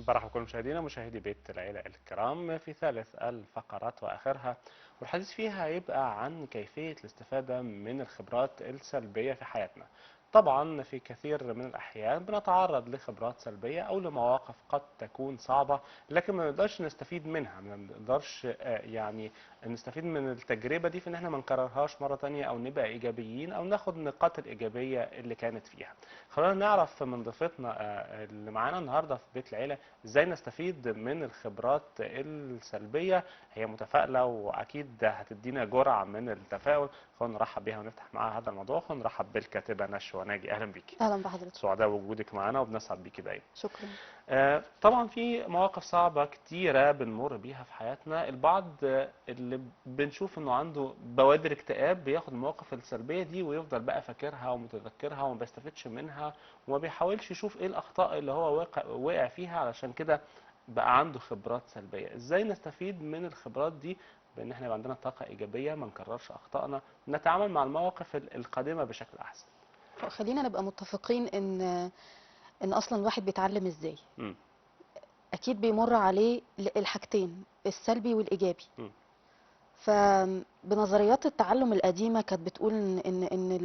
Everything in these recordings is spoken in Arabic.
برحب بكل مشاهدينا مشاهدي بيت العيلة الكرام في ثالث الفقرات وآخرها، والحديث فيها هيبقى عن كيفية الاستفادة من الخبرات السلبية في حياتنا. طبعا في كثير من الأحيان بنتعرض لخبرات سلبية أو لمواقف قد تكون صعبة، لكن ما نقدرش نستفيد منها، ما نقدرش نستفيد من التجربة دي في إن احنا ما نكررهاش مرة تانية أو نبقى إيجابيين أو ناخد النقاط الإيجابية اللي كانت فيها. خلينا نعرف من ضيفتنا اللي معانا النهارده في بيت العيلة ازاي نستفيد من الخبرات السلبية. هي متفائلة واكيد هتدينا جرعة من التفاؤل. خلينا نرحب بيها ونفتح معاها هذا الموضوع. خلينا نرحب بالكاتبة نشوى ناجي، اهلا بيكي. اهلا بحضرتك. سعداء بوجودك معانا وبنسعد بيكي دايما. شكرا. طبعا في مواقف صعبة كتيرة بنمر بيها في حياتنا. البعض اللي بنشوف انه عنده بوادر اكتئاب بياخد المواقف السلبية دي ويفضل بقى فاكرها ومتذكرها وما بيستفدش منها وما بيحاولش يشوف ايه الاخطاء اللي هو وقع فيها، علشان كده بقى عنده خبرات سلبية. ازاي نستفيد من الخبرات دي بان احنا يبقى عندنا طاقة ايجابية، ما نكررش اخطائنا، نتعامل مع المواقف القادمة بشكل احسن؟ خلينا نبقى متفقين ان اصلا الواحد بيتعلم ازاي. امم. اكيد بيمر عليه الحاجتين، السلبي والايجابي. امم. فبنظريات التعلم القديمه كانت بتقول ان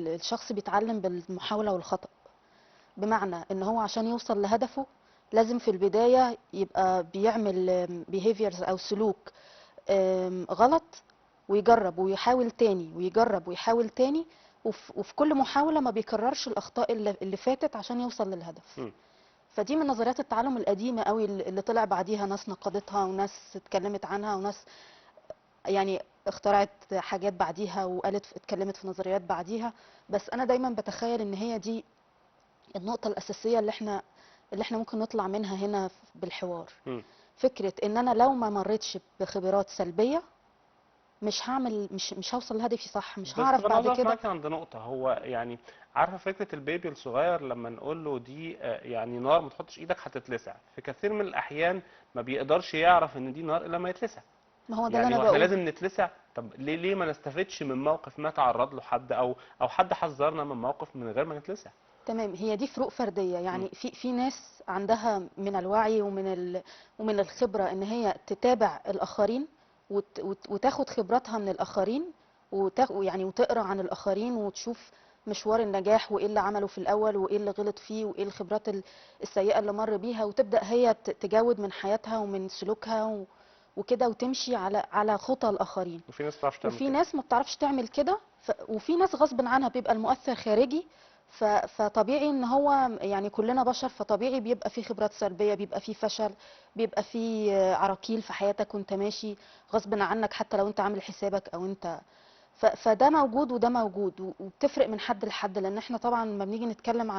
الشخص بيتعلم بالمحاوله والخطأ. بمعنى ان هو عشان يوصل لهدفه لازم في البدايه يبقى بيعمل behaviors او سلوك غلط، ويجرب ويحاول تاني ويجرب ويحاول تاني، وفي كل محاولة ما بيكررش الأخطاء اللي فاتت عشان يوصل للهدف. امم. فدي من نظريات التعلم القديمة قوي اللي طلع بعديها ناس نقدتها وناس اتكلمت عنها وناس يعني اخترعت حاجات بعديها وقالت اتكلمت في نظريات بعديها. بس أنا دايما بتخيل إن هي دي النقطة الأساسية اللي احنا ممكن نطلع منها هنا بالحوار. فكرة إن أنا لو ما مريتش بخبرات سلبية مش هوصل لهدفي صح، مش بس هعرف طب انا عاوز بعد اقف كده. معاكي عند نقطة. هو عارفة فكرة البيبي الصغير لما نقول له دي نار ما تحطش ايدك هتتلسع، في كثير من الاحيان ما بيقدرش يعرف ان دي نار الا لما يتلسع. ما هو ده اللي يعني انا هو احنا بقوله. لازم نتلسع؟ طب ليه ما نستفدش من موقف ما تعرض له حد او حد حذرنا من موقف من غير ما نتلسع؟ تمام، هي دي فروق فرديه. مم. يعني في ناس عندها من الوعي ومن الخبره ان هي تتابع الاخرين وتاخد خبراتها من الاخرين، يعني وتقرا عن الاخرين وتشوف مشوار النجاح وايه اللي عمله في الاول وايه اللي غلط فيه وايه الخبرات السيئه اللي مر بيها، وتبدا هي تجاود من حياتها ومن سلوكها وكده، وتمشي على خطى الاخرين. وفي ناس ما بتعرفش تعمل وفي كده. ناس ما بتعرفش تعمل كده، وفي ناس غصب عنها بيبقى المؤثر خارجي. فطبيعي ان هو يعني كلنا بشر، فطبيعي بيبقى في خبرات سلبية، بيبقى في فشل، بيبقى في عراقيل في حياتك وانت ماشي غصب عنك حتى لو انت عامل حسابك او انت فده موجود وده موجود، وبتفرق من حد لحد. لان احنا طبعا لما بنيجي نتكلم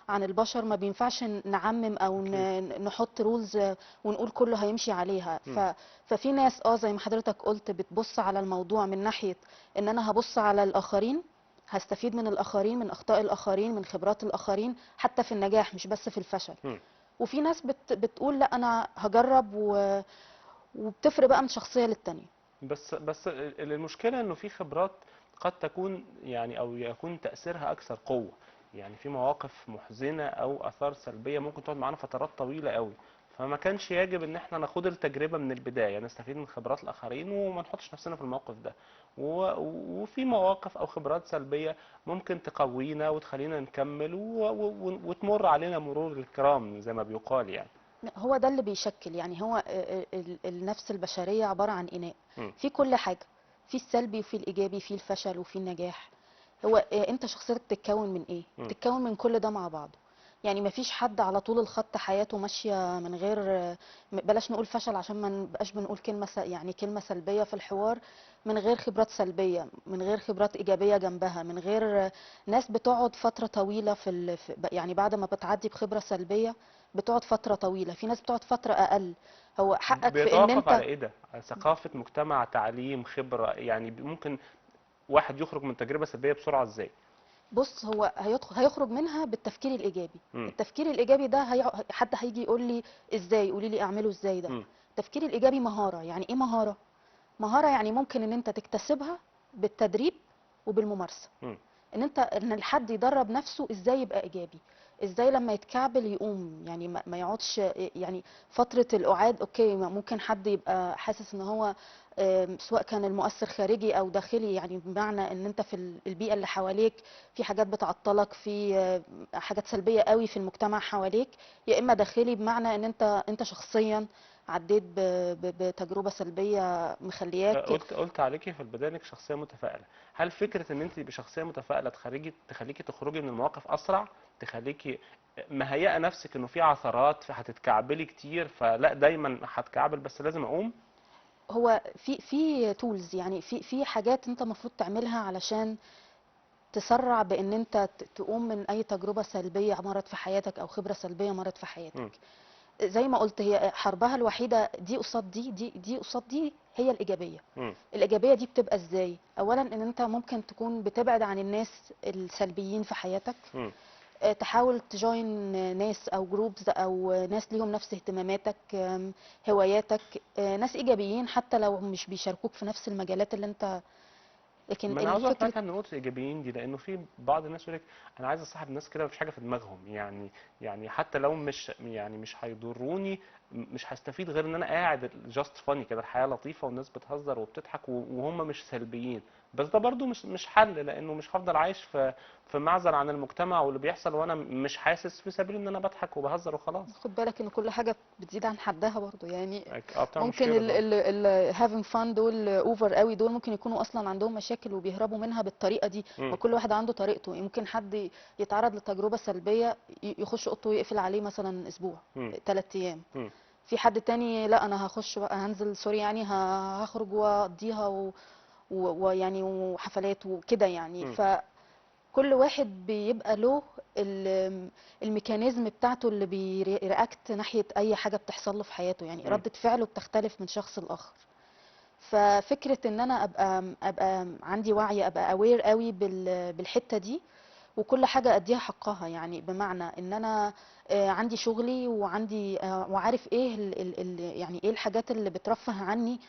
عن البشر ما بينفعش نعمم او اكيد. نحط رولز ونقول كله هيمشي عليها. مم. ففي ناس زي ما حضرتك قلت بتبص على الموضوع من ناحية ان انا هبص على الاخرين، هستفيد من الاخرين، من اخطاء الاخرين، من خبرات الاخرين، حتى في النجاح مش بس في الفشل. مم. وفي ناس بتقول لا انا هجرب وبتفرق بقى من شخصية للتانية. بس المشكلة انه في خبرات قد تكون او يكون تأثيرها اكثر قوة. يعني في مواقف محزنة او اثار سلبية ممكن تقعد معانا فترات طويلة قوي، فما كانش يجب ان احنا ناخد التجربة من البداية، نستفيد من خبرات الاخرين وما نحطش نفسنا في الموقف ده. وفي مواقف او خبرات سلبية ممكن تقوينا وتخلينا نكمل وتمر علينا مرور الكرام زي ما بيقال يعني. هو ده اللي بيشكل، يعني هو النفس البشرية عبارة عن إناء مم. في كل حاجة، في السلبي وفي الإيجابي، في الفشل وفي النجاح. هو أنت شخصيتك بتتكون من إيه؟ مم. بتتكون من كل ده مع بعضه. يعني مفيش حد على طول الخط حياته ماشية من غير بلاش نقول فشل عشان ما نبقاش بنقول كلمة يعني كلمة سلبية في الحوار، من غير خبرات سلبية، من غير خبرات إيجابية جنبها، من غير ناس بتقعد فترة طويلة يعني بعد ما بتعدي بخبرة سلبية بتقعد فترة طويلة، في ناس بتقعد فترة أقل. هو حقك في إن بيتوقف على أنت. ايه ده؟ على ثقافة مجتمع، تعليم، خبرة؟ يعني ممكن واحد يخرج من تجربة سلبية بسرعة ازاي؟ بص، هو هيخرج منها بالتفكير الإيجابي. امم. التفكير الإيجابي ده حد هيجي يقول لي إزاي، قولي لي أعمله إزاي ده. امم. التفكير الإيجابي مهارة. يعني إيه مهارة؟ مهارة يعني ممكن إن أنت تكتسبها بالتدريب وبالممارسة. امم. ان الحد يدرب نفسه ازاي يبقى ايجابي، ازاي لما يتكعبل يقوم، يعني ما يقعدش يعني فترة القعاد. اوكي، ممكن حد يبقى حاسس ان هو سواء كان المؤثر خارجي او داخلي، يعني بمعنى ان انت في البيئة اللي حواليك في حاجات بتعطلك، في حاجات سلبية قوي في المجتمع حواليك، يا اما داخلي بمعنى ان انت شخصيا عديت بتجربة سلبية مخلياك. قلت عليكي في البدايه انك شخصيه متفائله. هل فكره ان انت تبقي شخصيه متفائله تخليكي تخرجي من المواقف اسرع، تخليكي مهيئه نفسك انه في عثرات هتتكعبلي كتير، فلا دايما هتكعبل بس لازم اقوم؟ هو في تولز، يعني في حاجات انت المفروض تعملها علشان تسرع بان انت تقوم من اي تجربة سلبية مرت في حياتك او خبرة سلبية مرت في حياتك. مم. زي ما قلت، هي حربها الوحيدة دي قصاد دي قصاد دي هي الإيجابية. مم. الإيجابية دي بتبقى ازاي؟ أولا إن أنت ممكن تكون بتبعد عن الناس السلبيين في حياتك، مم. تحاول تجوين ناس أو جروبز أو ناس ليهم نفس اهتماماتك، هواياتك، ناس إيجابيين حتى لو مش بيشاركوك في نفس المجالات اللي أنت. لكن ما انا عاوز اعرف الفكرة. معاك عن نقطه الايجابيين دي، لانه في بعض الناس يقول لك انا عايز اصاحب ناس كده مفيش حاجه في دماغهم، يعني حتى لو مش هيضروني، مش هستفيد غير ان انا قاعد جاست فاني كده، الحياه لطيفه والناس بتهزر وبتضحك وهم مش سلبيين. بس ده برضو مش حل، لانه مش هفضل عايش في معزل عن المجتمع واللي بيحصل وانا مش حاسس، في سبيل ان انا بضحك وبهزر وخلاص. خد بالك ان كل حاجه بتزيد عن حدها برضو، يعني اه بتعمل ممكن مشكله برضو. ال having fun دول اوفر قوي، دول ممكن يكونوا اصلا عندهم مشاكل وبيهربوا منها بالطريقه دي. ما مم. كل واحد عنده طريقته. يمكن حد يتعرض لتجربه سلبيه يخش اوضته ويقفل عليه مثلا اسبوع، مم. 3 ايام. مم. في حد تاني لا، انا هخش بقى، هنزل سوري يعني هخرج واقضيها ويعني وحفلات وكده يعني. مم. كل واحد بيبقى له الميكانيزم بتاعته اللي بيرياكت ناحية أي حاجة بتحصل له في حياته، يعني مم. ردة فعله بتختلف من شخص لآخر. ففكرة ان انا ابقى عندي وعي، ابقى اوير قوي بالحتة دي، وكل حاجة اديها حقها. يعني بمعنى ان انا عندي شغلي وعندي وعارف ايه يعني ايه الحاجات اللي بترفه عني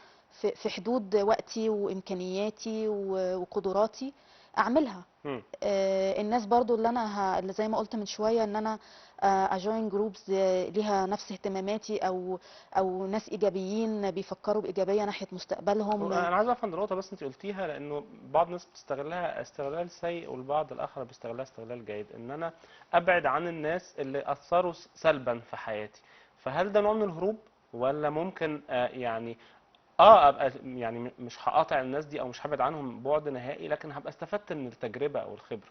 في حدود وقتي وامكانياتي وقدراتي اعملها. مم. الناس برضو اللي زي ما قلت من شوية، ان انا اجوين جروبز ليها نفس اهتماماتي، او ناس ايجابيين بيفكروا بايجابية ناحية مستقبلهم. انا عايز افهم النقطه بس انت قلتيها، لانه بعض الناس بتستغلها استغلال سيء والبعض الاخر بيستغلها استغلال جيد، ان انا ابعد عن الناس اللي اثروا سلبا في حياتي. فهل ده نوع من الهروب، ولا ممكن يعني ابقى يعني مش هقاطع الناس دي او مش هبعد عنهم بعد نهائي، لكن هبقى استفدت من التجربه او الخبره؟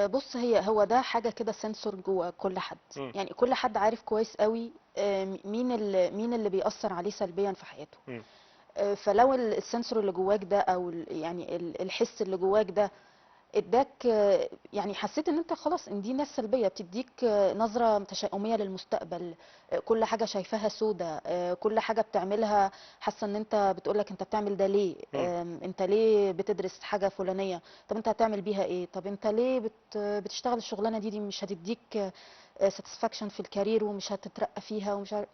بص، هو ده حاجة كده سنسور جوه كل حد. مم. يعني كل حد عارف كويس قوي مين اللي بيأثر عليه سلبيا في حياته. مم. فلو السنسور اللي جواك ده او يعني الحس اللي جواك ده اداك يعني حسيت ان انت خلاص ان دي ناس سلبيه بتديك نظره تشاؤميه للمستقبل، كل حاجه شايفاها سودة، كل حاجه بتعملها حاسه ان انت بتقولك انت بتعمل ده ليه، مم. انت ليه بتدرس حاجه فلانيه، طب انت هتعمل بيها ايه، طب انت ليه بتشتغل الشغلانه دي مش هتديك ساتسفاكشن في الكارير ومش هتترقى فيها ومش عارف.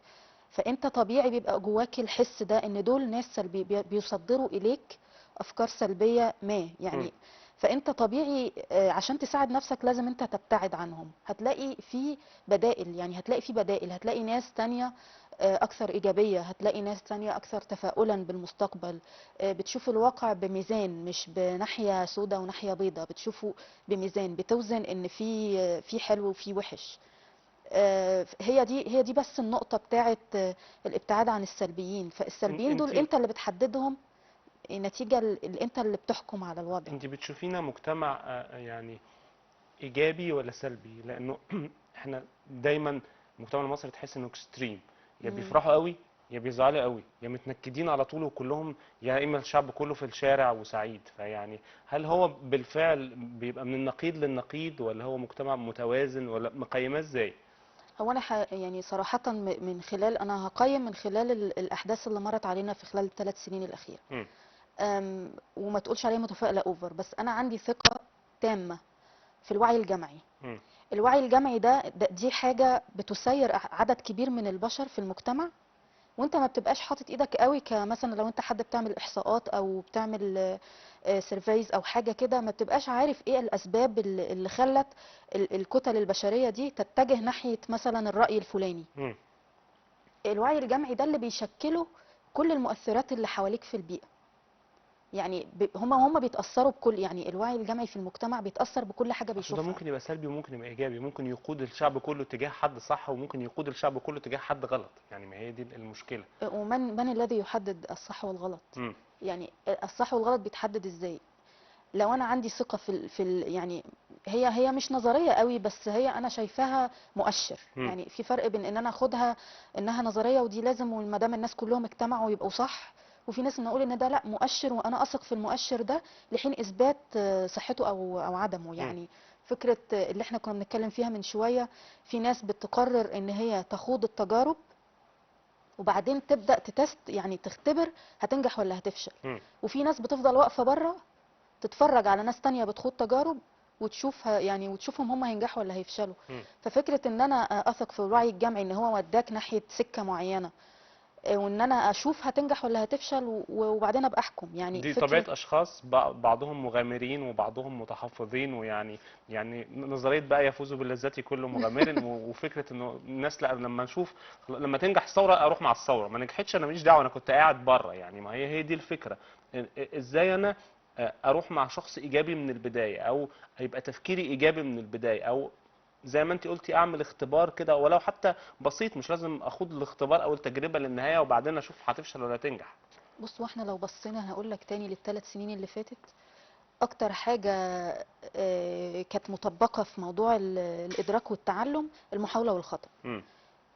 فانت طبيعي بيبقى جواك الحس ده ان دول ناس سلبي بيصدروا اليك افكار سلبيه ما مم. يعني. فانت طبيعي عشان تساعد نفسك لازم انت تبتعد عنهم. هتلاقي في بدائل، يعني هتلاقي ناس تانية اكثر ايجابية، هتلاقي ناس تانية اكثر تفاؤلا بالمستقبل، بتشوف الواقع بميزان مش بناحية سودة وناحية بيضة، بتشوفه بميزان، بتوزن ان في حلو وفي وحش. هي دي بس النقطة بتاعت الابتعاد عن السلبيين. فالسلبيين انت دول انت اللي بتحددهم، النتيجة اللي انت اللي بتحكم على الوضع. انت بتشوفينا مجتمع يعني ايجابي ولا سلبي؟ لانه احنا دايما المجتمع المصري تحس انه اكستريم، يا مم. بيفرحوا قوي يا بيزعلوا قوي يا متنكدين على طول وكلهم، يا اما الشعب كله في الشارع وسعيد. فيعني هل هو بالفعل بيبقى من النقيض للنقيض، ولا هو مجتمع متوازن، ولا مقيماه ازاي؟ هو انا يعني صراحة من خلال انا هقيم من خلال الاحداث اللي مرت علينا في خلال ال3 سنين الاخيرة. مم. وما تقولش عليا متفائلة اوفر، بس انا عندي ثقة تامة في الوعي الجمعي. مم. الوعي الجمعي دي حاجة بتسير عدد كبير من البشر في المجتمع وانت ما بتبقاش حاطط ايدك قوي، كمثلا لو انت حد بتعمل احصاءات او بتعمل سيرفيز او حاجه كده، ما بتبقاش عارف ايه الاسباب اللي خلت الكتل البشريه دي تتجه ناحيه مثلا الراي الفلاني. مم. الوعي الجمعي ده اللي بيشكله كل المؤثرات اللي حواليك في البيئه. يعني هما بيتاثروا بكل، يعني الوعي الجمعي في المجتمع بيتاثر بكل حاجه اصل ده بيشوفها. ممكن يبقى سلبي وممكن يبقى ايجابي، ممكن يقود الشعب كله تجاه حد صح وممكن يقود الشعب كله تجاه حد غلط، يعني ما هي دي المشكله. ومن الذي يحدد الصح والغلط؟ مم. يعني الصح والغلط بيتحدد ازاي؟ لو انا عندي ثقه يعني هي مش نظريه قوي، بس هي انا شايفاها مؤشر. مم. يعني في فرق بين ان انا اخدها انها نظريه ودي لازم وما دام الناس كلهم اجتمعوا يبقوا صح، وفي ناس نقول ان ده لا مؤشر وانا اثق في المؤشر ده لحين اثبات صحته او عدمه. مم. يعني فكره اللي احنا كنا بنتكلم فيها من شويه، في ناس بتقرر ان هي تخوض التجارب وبعدين تبدا تتست، يعني تختبر هتنجح ولا هتفشل. مم. وفي ناس بتفضل واقفه بره تتفرج على ناس تانية بتخوض تجارب وتشوفها، يعني وتشوفهم هم هينجحوا ولا هيفشلوا. مم. ففكرة ان انا اثق في الوعي الجمعي ان هو وداك ناحية سكة معينة، وان انا اشوف هتنجح ولا هتفشل وبعدين ابقى احكم. يعني دي طبيعة فكرة أشخاص، بعضهم مغامرين وبعضهم متحفظين، ويعني نظرية بقى يفوز باللذات كل مغامر، وفكرة إنه الناس لا، لما نشوف لما تنجح الثورة أروح مع الثورة، ما نجحتش أنا ماليش دعوة، أنا كنت قاعد بره. يعني ما هي دي الفكرة. إزاي أنا أروح مع شخص إيجابي من البداية، أو هيبقى تفكيري إيجابي من البداية، أو زي ما انت قلتي اعمل اختبار كده ولو حتى بسيط، مش لازم اخوض الاختبار او التجربة للنهاية وبعدين اشوف هتفشل ولا تنجح. بص، واحنا لو بصينا هقول لك تاني لل3 سنين اللي فاتت، اكتر حاجة كانت مطبقة في موضوع الادراك والتعلم المحاولة والخطأ. امم.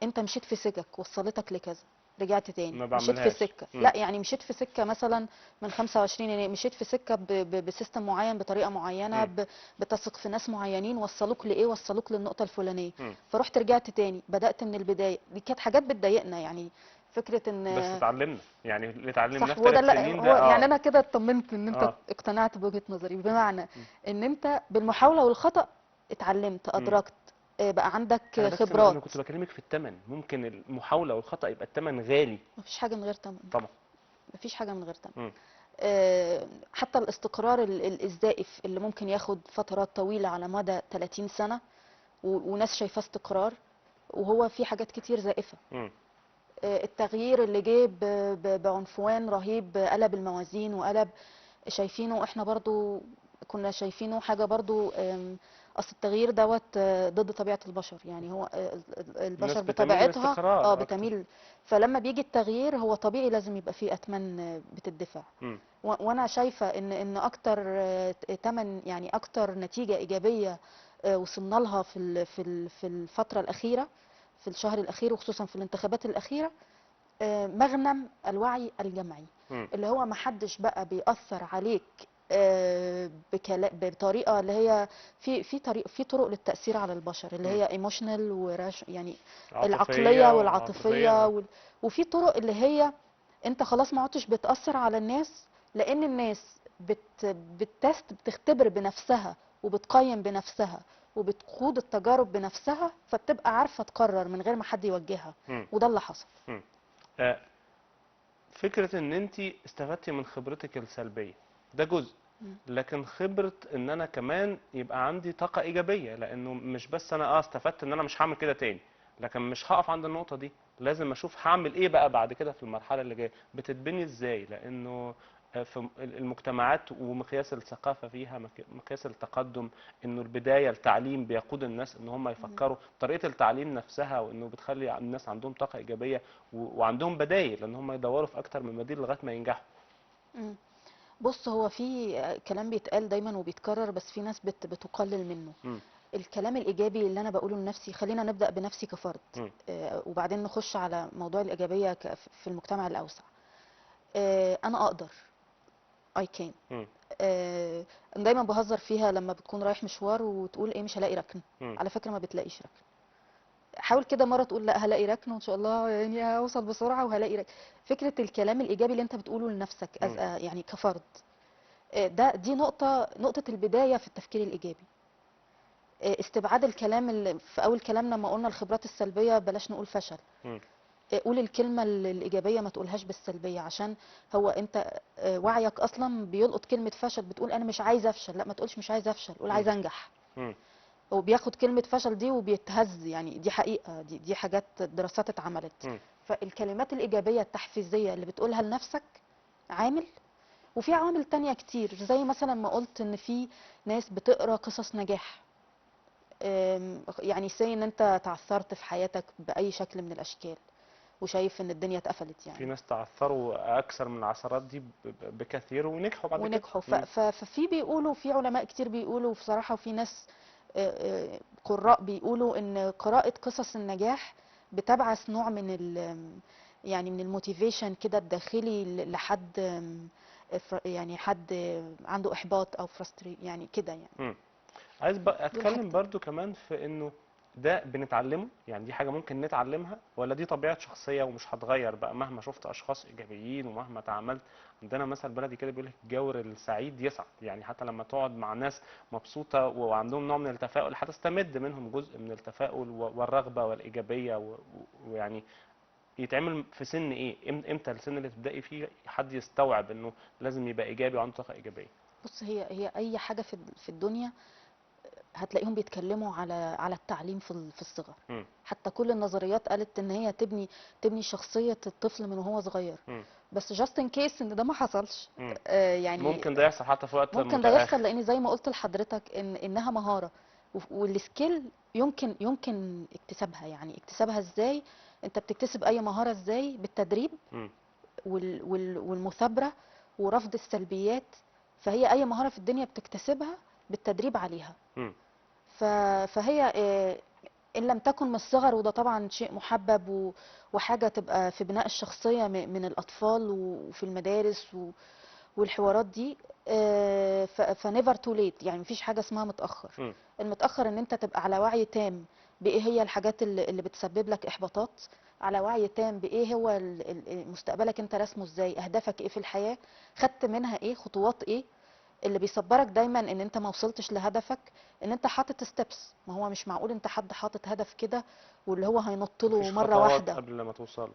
انت مشيت في سكك وصلتك لكذا، رجعت تاني ما مشيت في بعملهاش. سكة، امم. لا يعني مشيت في سكة مثلا من 25 يناير، مشيت في سكة بسيستم معين بطريقة معينة امم. بتثق في ناس معينين وصلوك لإيه، وصلوك للنقطة الفلانية، امم. فرحت رجعت تاني بدأت من البداية. دي كانت حاجات بتضايقنا، يعني فكرة بس ان اتعلمنا، يعني اللي اتعلمناه صح. في هو ده 3 سنين ده هو يعني اه. انا كده اطمنت ان انت اه. اقتنعت بوجهة نظري، بمعنى مم. ان انت بالمحاولة والخطأ اتعلمت مم. ادركت، بقى عندك انا بس انا خبرات. كنت بكلمك في الثمن، ممكن المحاولة والخطأ يبقى الثمن غالي. مفيش حاجة من غير تمن. طبعا. مفيش حاجة من غير تمن. مم. حتى الاستقرار الزائف اللي ممكن ياخد فترات طويلة على مدى 30 سنة وناس شايفاه استقرار، وهو في حاجات كتير زائفة. مم. التغيير اللي جه بعنفوان رهيب قلب الموازين وقلب، شايفينه احنا برضو كنا شايفينه حاجة برضو. اصل التغيير دوت ضد طبيعة البشر. يعني هو الناس البشر بتميل بطبيعتها للاستقرار اكتر. بتميل. فلما بيجي التغيير هو طبيعي لازم يبقى فيه أتمن بتدفع. مم. وانا شايفة ان اكتر تمن، يعني اكتر نتيجة ايجابية وصلنا لها في الفترة الأخيرة، في الشهر الأخير وخصوصا في الانتخابات الأخيرة، مغنم الوعي الجمعي، مم. اللي هو محدش بقى بيأثر عليك بطريقة اللي هي في طرق للتأثير على البشر اللي مم. هي ايموشنال يعني العقلية عاطفية والعاطفية وعاطفية. وفي طرق اللي هي انت خلاص ما عدتش بتأثر على الناس، لأن الناس بتختبر بنفسها وبتقيم بنفسها وبتخوض التجارب بنفسها، فبتبقى عارفة تقرر من غير ما حد يوجهها. مم. وده اللي حصل. مم. فكرة ان انت استفدتي من خبرتك السلبية ده جزء، مم. لكن خبرة ان انا كمان يبقى عندي طاقة ايجابية، لانه مش بس انا استفدت ان انا مش هعمل كده تاني، لكن مش هقف عند النقطة دي، لازم اشوف هعمل ايه بقى بعد كده في المرحلة اللي جاية، بتتبني ازاي. لانه في المجتمعات ومقياس الثقافة فيها مقياس التقدم، انه البداية التعليم بيقود الناس ان هم مم. يفكروا طريقة التعليم نفسها، وانه بتخلي الناس عندهم طاقة ايجابية وعندهم بدايل ان هم يدوروا في اكتر من بديل لغاية ما ينجحوا. مم. بص، هو في كلام بيتقال دايما وبيتكرر بس في ناس بتقلل منه. مم. الكلام الإيجابي اللي أنا بقوله لنفسي، خلينا نبدأ بنفسي كفرد مم. وبعدين نخش على موضوع الإيجابية في المجتمع الأوسع. أنا أقدر. I can. مم. آه، أنا دايما بهزر فيها لما بتكون رايح مشوار وتقول إيه مش هلاقي ركن. مم. على فكرة ما بتلاقيش ركن. حاول كده مرة تقول لا هلاقي ركن وإن شاء الله يعني هوصل بسرعة وهلاقي ركن. فكرة الكلام الإيجابي اللي أنت بتقوله لنفسك مم. يعني كفرد، دي نقطة البداية في التفكير الإيجابي. استبعاد الكلام اللي في أول كلامنا لما قلنا الخبرات السلبية بلاش نقول فشل. مم. قول الكلمة الإيجابية، ما تقولهاش بالسلبية، عشان هو أنت وعيك أصلا بيلقط كلمة فشل، بتقول أنا مش عايز أفشل، لا ما تقولش مش عايز أفشل، قول مم. عايز أنجح. مم. هو بياخد كلمة فشل دي وبيتهز، يعني دي حقيقة، دي حاجات دراسات اتعملت. مم. فالكلمات الإيجابية التحفيزية اللي بتقولها لنفسك عامل، وفي عوامل تانية كتير، زي مثلا ما قلت إن في ناس بتقرأ قصص نجاح. يعني ان انت تعثرت في حياتك بأي شكل من الأشكال وشايف ان الدنيا اتقفلت في يعني، ناس تعثروا اكثر من العثرات دي بكثير ونجحوا بعد كده. ونجحوا. مم. ففي بيقولوا، في علماء كتير بيقولوا بصراحة، وفي ناس قراء بيقولوا ان قراءة قصص النجاح بتبعث نوع من يعني من الموتيفيشن كده الداخلي لحد يعني حد عنده احباط او فرستري يعني كده يعني. مم. عايز بقى دول اتكلم حاجتين. برضو كمان في انه ده بنتعلمه، يعني دي حاجة ممكن نتعلمها ولا دي طبيعة شخصية ومش هتغير بقى مهما شفت اشخاص ايجابيين ومهما تعاملت. عندنا مثل بلدي كده بيقول لك الجور السعيد يسعد، يعني حتى لما تقعد مع ناس مبسوطة وعندهم نوع من التفاؤل هتستمد منهم جزء من التفاؤل والرغبة والإيجابية ويعني يتعمل في سن ايه؟ امتى السن اللي تبدأي فيه حد يستوعب انه لازم يبقى ايجابي وعنده طاقة ايجابية؟ بص، هي اي حاجة في الدنيا هتلاقيهم بيتكلموا على التعليم في الصغر. مم. حتى كل النظريات قالت ان هي تبني شخصية الطفل من وهو صغير. مم. بس جاست ان كيس ان ده ما حصلش، مم. يعني ممكن ده يحصل حتى في وقت ممكن ده يحصل، متأخر. لان زي ما قلت لحضرتك انها مهارة، والسكيل يمكن اكتسابها. يعني اكتسابها ازاي؟ انت بتكتسب اي مهارة ازاي؟ بالتدريب مم. والمثابرة ورفض السلبيات. فهي اي مهارة في الدنيا بتكتسبها بالتدريب عليها. مم. فهي إن لم تكن من الصغر، وده طبعا شيء محبب وحاجة تبقى في بناء الشخصية من الأطفال وفي المدارس والحوارات دي، فنيفر تو ليت، يعني مفيش حاجة اسمها متأخر. مم. المتأخر ان انت تبقى على وعي تام بإيه هي الحاجات اللي بتسبب لك إحباطات، على وعي تام بإيه هو مستقبلك انت راسمه ازاي، أهدافك ايه في الحياة، خدت منها ايه، خطوات ايه اللي بيصبرك دايما ان انت ما وصلتش لهدفك، ان انت حاطط ستيبس. ما هو مش معقول انت حد حاطط هدف كده واللي هو هينط له مفيش مره خطوات واحده. قبل ما توصل.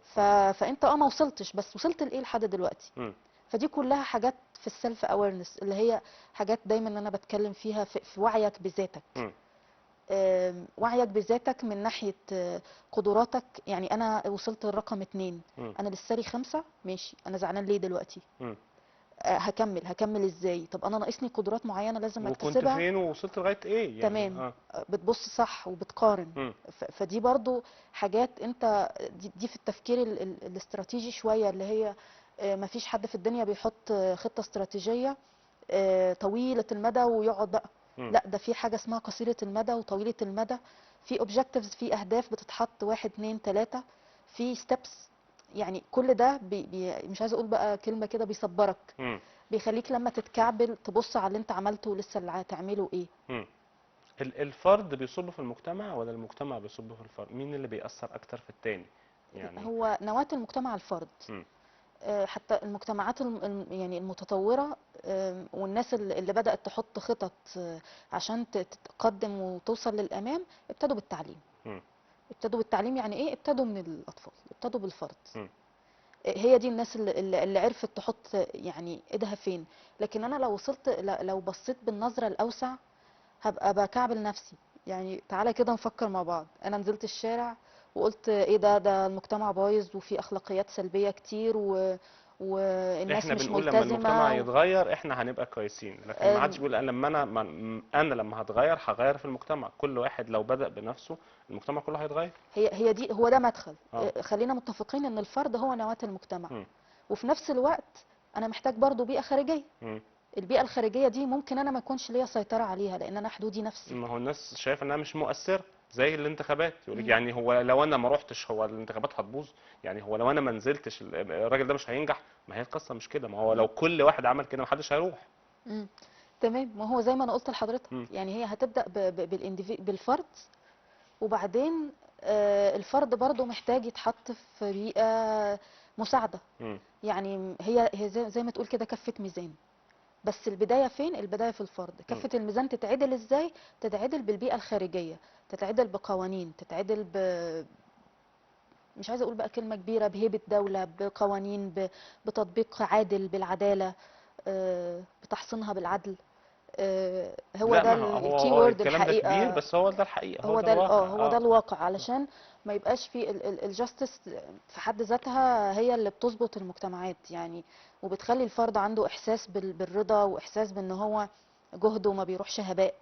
فانت ما وصلتش، بس وصلت لايه لحد دلوقتي؟ مم. فدي كلها حاجات في السيلف اويرنس، اللي هي حاجات دايما انا بتكلم فيها في وعيك بذاتك. مم. وعيك بذاتك من ناحيه قدراتك. يعني انا وصلت للرقم 2، مم. انا لسه لي 5، ماشي، انا زعلان ليه دلوقتي؟ مم. هكمل ازاي؟ طب انا ناقصني قدرات معينه لازم وكنت اكتسبها. فين ووصلت لغاية ايه يعني؟ تمام. اه. بتبص صح وبتقارن. مم. فدي برضو حاجات انت، دي في التفكير الاستراتيجي شوية، اللي هي مفيش حد في الدنيا بيحط خطة استراتيجية طويلة المدى ويقعد بقى. مم. لا، ده في حاجة اسمها قصيرة المدى وطويلة المدى. في objectives، في أهداف بتتحط، 1 2 3، في steps. يعني كل ده مش عايزة أقول بقى كلمة كده، بيصبرك، مم. بيخليك لما تتكعبل تبص على اللي انت عملته ولسه اللي هتعمله ايه. مم. الفرد بيصب في المجتمع ولا المجتمع بيصب في الفرد؟ مين اللي بيأثر اكتر في التاني يعني؟ هو نواة المجتمع الفرد. مم. حتى المجتمعات يعني المتطورة، والناس اللي بدأت تحط خطط عشان تتقدم وتوصل للأمام، ابتدوا بالتعليم. مم. ابتدوا بالتعليم يعني ايه؟ ابتدوا من الأطفال، ابتدوا بالفرد. مم. هي دي الناس اللي عرفت تحط يعني ايدها فين. لكن انا لو وصلت، لو بصيت بالنظرة الأوسع هبقى بكعبل نفسي. يعني تعالى كده نفكر مع بعض، انا نزلت الشارع وقلت ايه ده المجتمع بايظ وفي اخلاقيات سلبية كتير والناس احنا مش بنقول لما المجتمع ملتزمة يتغير احنا هنبقى كويسين، لكن ما حدش أم، بيقول انا لما هتغير هغير في المجتمع. كل واحد لو بدأ بنفسه المجتمع كله هيتغير. هي دي، هو ده مدخل. اه. خلينا متفقين ان الفرد هو نواة المجتمع، مم. وفي نفس الوقت انا محتاج برضو بيئة خارجية. مم. البيئة الخارجية دي ممكن انا ما يكونش ليا سيطرة عليها، لان انا حدودي نفسي. ما هو الناس شايفه انها مش مؤثره زي الانتخابات، يقول لك مم. يعني هو لو انا ما روحتش هو الانتخابات هتبوظ؟ يعني هو لو انا ما نزلتش الراجل ده مش هينجح؟ ما هي القصه مش كده، ما هو لو كل واحد عمل كده محدش هيروح. مم. تمام. ما هو زي ما انا قلت لحضرتك، مم. يعني هي هتبدأ بالفرد، وبعدين الفرد برضو محتاج يتحط في بيئة مساعدة. مم. يعني هي زي ما تقول كده كفة ميزان. بس البداية فين؟ البداية في الفرد. مم. كفة الميزان تتعدل ازاي؟ تتعدل بالبيئة الخارجية، تتعدل بقوانين، تتعدل مش عايزه اقول بقى كلمه كبيره، بهيبه دوله، بقوانين، بتطبيق عادل بالعداله، بتحصينها بالعدل. هو لا، ده ما هو الكي وورد الكلام ده كبير، الحقيقه. بس هو ده الحقيقة، هو هو ده ده الواقع. هو ده الواقع، علشان ما يبقاش في الجاستس في حد ذاتها هي اللي بتظبط المجتمعات يعني، وبتخلي الفرد عنده احساس بالرضا، واحساس بان هو جهده ما بيروحش هباء.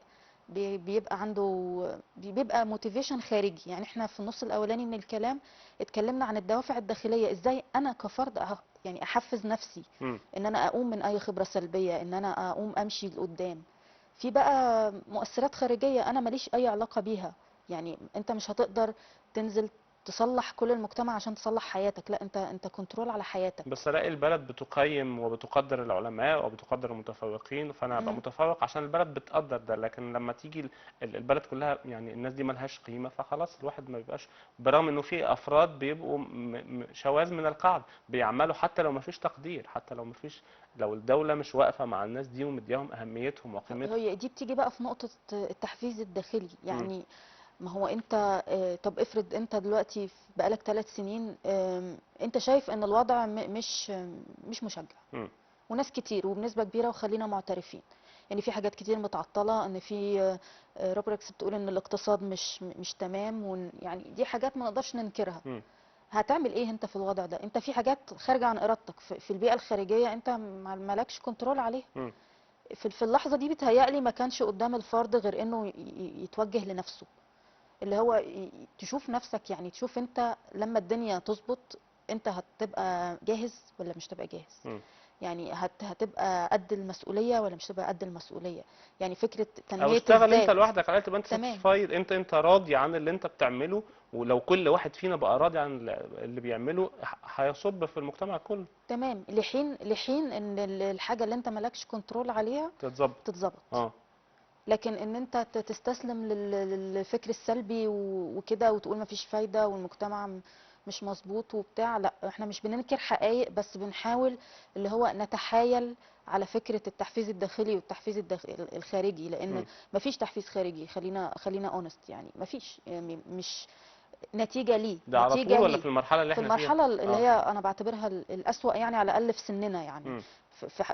بيبقى عنده، بيبقى موتيفيشن خارجي. يعني احنا في النص الاولاني من الكلام اتكلمنا عن الدوافع الداخليه، ازاي انا كفرد يعني احفز نفسي مم. ان انا اقوم من اي خبره سلبيه، ان انا اقوم امشي لقدام. في بقى مؤثرات خارجية أنا ماليش أي علاقة بيها. يعني أنت مش هتقدر تنزل تصلح كل المجتمع عشان تصلح حياتك، لا، أنت كنترول على حياتك. بس الاقي البلد بتقيم وبتقدر العلماء وبتقدر المتفوقين، فانا ابقى مم. متفوق عشان البلد بتقدر ده. لكن لما تيجي البلد كلها يعني الناس دي ملهاش قيمه، فخلاص الواحد ما بيبقاش. برغم انه في افراد بيبقوا شواذ من القاعده بيعملوا، حتى لو ما فيش تقدير، حتى لو ما فيش، لو الدوله مش واقفه مع الناس دي ومدياهم اهميتهم وقيمتهم. هي دي بتيجي بقى في نقطة التحفيز الداخلي مم. يعني. ما هو أنت، طب افرض أنت دلوقتي بقالك 3 سنين، أنت شايف إن الوضع مش مشجع، مم. وناس كتير وبنسبة كبيرة، وخلينا معترفين يعني في حاجات كتير متعطلة، ان في روبركس بتقول ان الاقتصاد مش تمام، يعني دي حاجات ما نقدرش ننكرها. مم. هتعمل ايه انت في الوضع ده؟ انت في حاجات خارجة عن ارادتك في البيئة الخارجية، انت مالكش كنترول عليها. مم. في اللحظة دي بتهيألي ما كانش قدام الفرد غير انه يتوجه لنفسه، اللي هو تشوف نفسك، يعني تشوف انت لما الدنيا تظبط انت هتبقى جاهز ولا مش تبقى جاهز. مم. يعني هتبقى قد المسؤولية ولا مش هتبقى قد المسؤولية. يعني فكرة او تنمية اشتغل انت الذات. لوحدك على تبقى انت تمام. ساتيسفايد، انت راضي عن اللي انت بتعمله. ولو كل واحد فينا بقى راضي عن اللي بيعمله، هيصب في المجتمع كله. تمام، لحين ان الحاجة اللي انت مالكش كنترول عليها تتظبط. تتظبط. اه. لكن ان انت تستسلم للفكر السلبي وكده، وتقول مفيش فايدة والمجتمع مش مظبوط وبتاع، لا، احنا مش بننكر حقائق، بس بنحاول اللي هو نتحايل على فكرة التحفيز الداخلي والتحفيز الخارجي، لان مم. مفيش تحفيز خارجي. خلينا اونست، يعني مفيش، يعني مش نتيجة ليه، ده على طول ولا في ليه. المرحلة اللي في احنا فيها؟ المرحلة اللي اه. هي أنا بعتبرها الأسوأ، يعني على الأقل في سننا يعني، مم.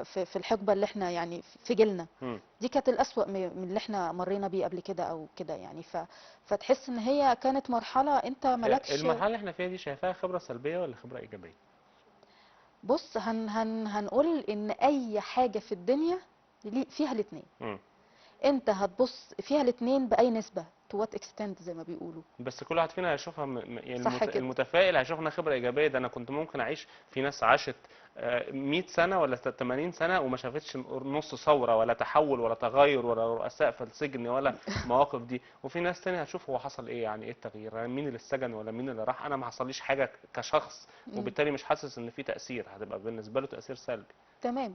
في الحقبة اللي احنا يعني في جيلنا، مم. دي كانت الأسوأ من اللي احنا مرينا بيه قبل كده أو كده يعني. فتحس إن هي كانت مرحلة أنت مالكش. المرحلة اللي احنا فيها دي شايفاها خبرة سلبية ولا خبرة إيجابية؟ بص، هنقول إن أي حاجة في الدنيا فيها الاتنين. مم. أنت هتبص فيها الاتنين بأي نسبة، to what extent زي ما بيقولوا. بس كل واحد فينا هيشوفها يعني صح كده. المتفائل هيشوف انها خبره ايجابيه. ده انا كنت ممكن اعيش، في ناس عاشت 100 سنه ولا 80 سنه وما شافتش نص ثوره ولا تحول ولا تغير ولا رؤساء في السجن ولا مواقف دي. وفي ناس تانية هتشوف هو حصل ايه، يعني ايه التغيير، يعني مين اللي اتسجن ولا مين اللي راح. انا ما حصليش حاجه كشخص، مم. وبالتالي مش حاسس ان في تاثير، هتبقى بالنسبه له تاثير سلبي. تمام.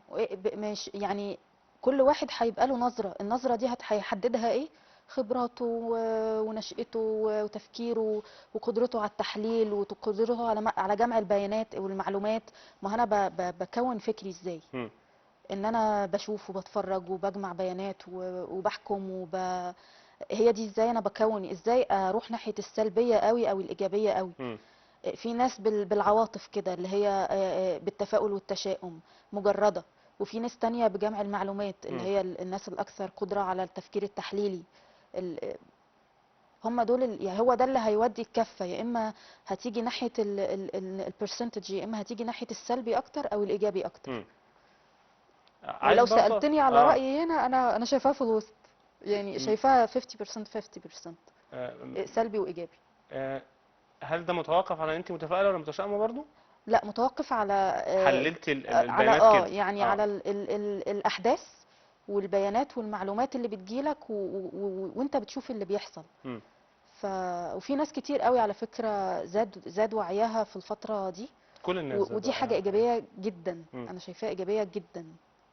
مش يعني كل واحد هيبقى له نظرة، النظرة دي هيحددها ايه؟ خبراته ونشأته وتفكيره وقدرته على التحليل وقدرته على جمع البيانات والمعلومات. ما انا بكون فكري ازاي؟ مم. ان انا بشوف وبتفرج وبجمع بيانات وبحكم هي دي ازاي انا بكون، ازاي اروح ناحية السلبية قوي او الايجابية قوي. مم. في ناس بالعواطف كده، اللي هي بالتفاؤل والتشاؤم مجردة. وفي ناس تانية بجمع المعلومات، اللي مم. هي الناس الأكثر قدرة على التفكير التحليلي. ال- هم دول يعني هو ده اللي هيودي الكفة، يا إما هتيجي ناحية البرسنتج، يا إما هتيجي ناحية السلبي أكتر أو الإيجابي أكتر. مم. عايز ولو برضه سألتني على رأيي هنا، أنا شايفاها في الوسط، يعني م- شايفاها 50% 50%، آه، سلبي وإيجابي. آه، هل ده متوقف على ان انت متفائله ولا متشائمه برضو؟ لا، متوقف على حللت على البيانات كده؟ يعني اه. على ال الاحداث والبيانات والمعلومات اللي بتجيلك وانت بتشوف اللي بيحصل. مم. ف وفي ناس كتير قوي على فكرة زاد وعيها في الفترة دي، كل الناس زادوا ودي حاجة وعيها الحقيقه. إيجابية جدا، مم. أنا شايفاها إيجابية جدا.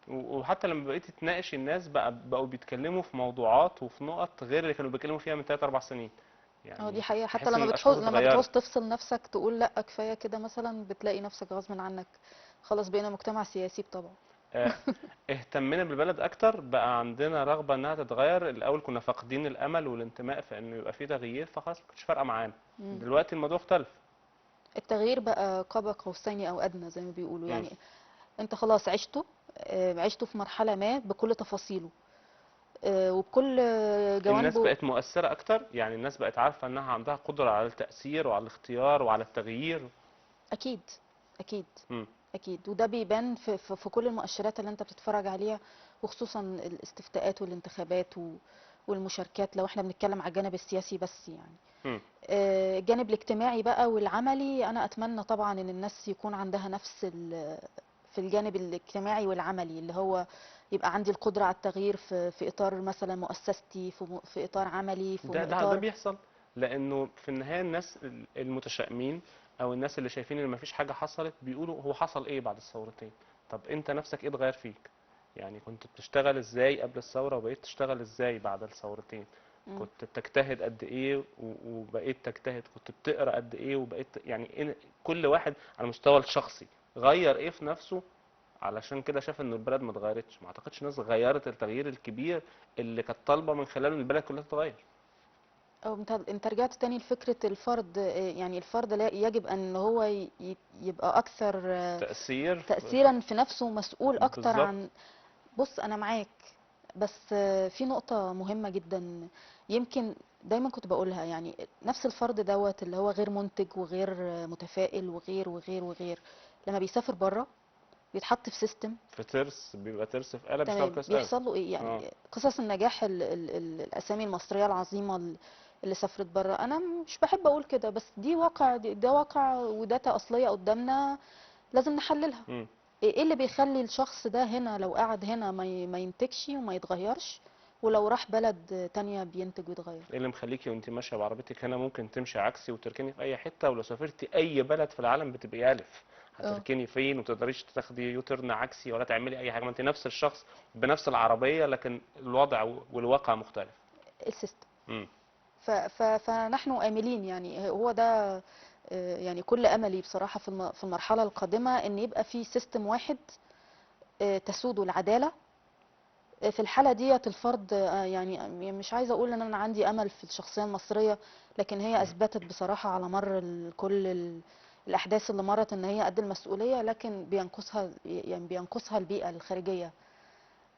وحتى لما بقيت تناقش الناس بقوا بيتكلموا في موضوعات وفي نقط غير اللي كانوا بيتكلموا فيها من 3 4 سنين. اه، دي يعني حقيقة. حتى تحس ان الاشخاص لما بتعوز اتغيرت. تفصل نفسك تقول لا كفاية كده مثلا، بتلاقي نفسك غصب عنك خلاص بقينا مجتمع سياسي بطبعه. آه، اهتمينا بالبلد اكتر، بقى عندنا رغبه انها تتغير. الاول كنا فاقدين الامل والانتماء في انه يبقى في تغيير، فخلاص ما كانتش فارقه معانا. مم. دلوقتي الموضوع اختلف. التغيير بقى قاب قوسين او ادنى زي ما بيقولوا مم. يعني. انت خلاص عشته، عشته في مرحله ما بكل تفاصيله، وبكل الناس جوانبه. بقت مؤثرة أكتر، يعني الناس بقت عارفة إنها عندها قدرة على التأثير وعلى الاختيار وعلى التغيير. اكيد، اكيد، مم. اكيد. وده بيبان في كل المؤشرات اللي انت بتتفرج عليها، وخصوصا الاستفتاءات والانتخابات والمشاركات، لو احنا بنتكلم على الجانب السياسي بس يعني. مم. الجانب الاجتماعي بقى والعملي، انا اتمنى طبعا ان الناس يكون عندها نفس في الجانب الاجتماعي والعملي، اللي هو يبقى عندي القدرة على التغيير في اطار مثلا مؤسستي، في اطار عملي، في ده اطار. بيحصل، لأنه في النهاية الناس المتشائمين أو الناس اللي شايفين إن مفيش حاجة حصلت بيقولوا هو حصل إيه بعد الثورتين؟ طب أنت نفسك إيه اتغير فيك؟ يعني كنت بتشتغل إزاي قبل الثورة وبقيت تشتغل إزاي بعد الثورتين؟ مم. كنت بتجتهد قد إيه وبقيت تجتهد؟ كنت بتقرأ قد إيه وبقيت يعني إيه؟ كل واحد على المستوى الشخصي غير إيه في نفسه علشان كده شاف ان البلد ما اتغيرتش. ما اعتقدش الناس غيرت التغيير الكبير اللي كانت طالبه من خلاله ان البلد كلها تتغير. او انت رجعت تاني لفكرة الفرد، يعني الفرد لا يجب ان هو يبقى اكثر تأثير تأثيرا في نفسه، مسؤول اكتر بالظبط. عن. بص انا معاك، بس في نقطة مهمة جدا، يمكن دايما كنت بقولها، يعني نفس الفرد دوت اللي هو غير منتج وغير متفائل وغير وغير وغير، لما بيسافر بره بيتحط في سيستم. في ترس، بيبقى ترس في قلم بيشتغل تمام، كويس قوي. بيحصل له ايه اه. يعني؟ قصص النجاح الاسامي المصريه العظيمه اللي سافرت بره، انا مش بحب اقول كده، بس دي واقع، ده واقع وداتا اصليه قدامنا لازم نحللها. امم. ايه اللي بيخلي الشخص ده هنا لو قعد هنا ما ينتجش وما يتغيرش، ولو راح بلد تانية بينتج ويتغير؟ ايه اللي مخليكي وانت ماشيه بعربيتك هنا ممكن تمشي عكسي وتركني في اي حته، ولو سافرتي اي بلد في العالم بتبقي الف؟ اه، هتركني فين؟ وتقدريش تاخدي يوترن عكسي ولا تعملي اي حاجه، ما انت نفس الشخص بنفس العربيه، لكن الوضع والواقع مختلف. السيستم. امم. فنحن آملين، يعني هو ده، يعني كل أملي بصراحة في المرحلة القادمة إن يبقى في سيستم واحد تسوده العدالة. في الحالة ديت الفرد، يعني مش عايزة أقول إن أنا عندي أمل في الشخصية المصرية، لكن هي أثبتت بصراحة على مر كل الأحداث اللي مرت إن هي قد المسؤولية، لكن بينقصها البيئة الخارجية.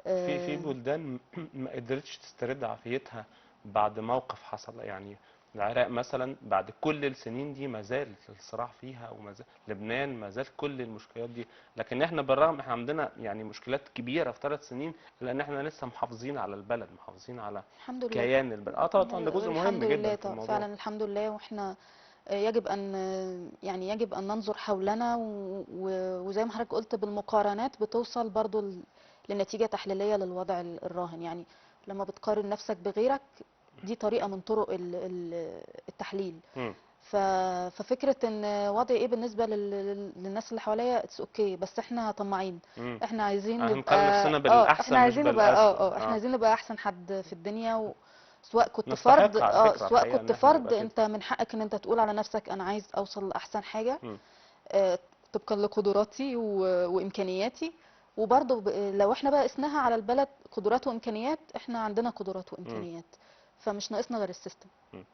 في آه، بلدان ما قدرتش تسترد عافيتها بعد موقف حصل، يعني العراق مثلا بعد كل السنين دي ما زال الصراع فيها، وما زال لبنان ما زال كل المشكلات دي. لكن احنا بالرغم احنا عندنا يعني مشكلات كبيره في 3 سنين، الا ان احنا لسه محافظين على البلد، محافظين على الحمد لله. كيان البلد. اه طبعا ده جزء مهم الحمد جدا لله، في الموضوع. فعلا الحمد لله. واحنا يجب ان يعني يجب ان ننظر حولنا، وزي ما حضرتك قلت بالمقارنات بتوصل برضو لنتيجة تحليلية للوضع الراهن، يعني لما بتقارن نفسك بغيرك، دي طريقة من طرق التحليل. مم. ف- ففكرة ان وضعي ايه بالنسبة للناس اللي حواليا، اتس اوكي، بس احنا طماعين. مم. احنا عايزين هنقارن نبقى نفسنا احنا بالاحسن مش عايزين نبقى بالاسوأ. احنا عايزين نبقى احسن حد في الدنيا، سواء كنت فرد، نستحق على فكره سواء الحقيقه كنت ان احنا نبقى فرد، كده. انت من حقك ان انت تقول على نفسك انا عايز اوصل لاحسن حاجة، مم. طبقا لقدراتي وامكانياتي. وبرضه لو احنا بقى قسناها على البلد قدرات وامكانيات، احنا عندنا قدرات مم. وامكانيات، فمش ناقصنا غير السيستم. مم.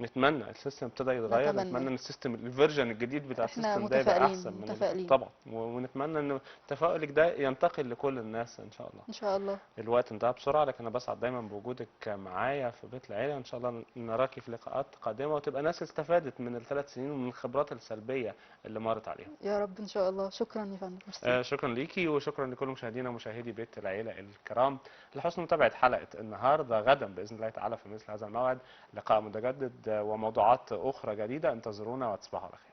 نتمنى السيستم ابتدى يتغير، نتمنى نتمنى. ان السيستم الفيرجن الجديد بتاع احنا السيستم ده يبقى احسن متفائلين من اللي فات متفائلين. طبعا، ونتمنى ان تفاؤلك ده ينتقل لكل الناس ان شاء الله. ان شاء الله. الوقت انتهى بسرعة، لكن انا بسعد دايما بوجودك معايا في بيت العيلة. ان شاء الله نراكي في لقاءات قادمة وتبقى ناس استفادت من ال3 سنين ومن الخبرات السلبية اللي مرت عليهم. يا رب ان شاء الله. شكرا يا فندم، ميرسي. شكرا ليكي وشكرا لكل مشاهدينا ومشاهدي بيت العيلة الكرام لحسن متابعة حلقة النهاردة. غدا بإذن الله تعالى في مثل هذا الموعد لقاء متجدد وموضوعات أخرى جديدة، انتظرونا وتصبحوا على خير.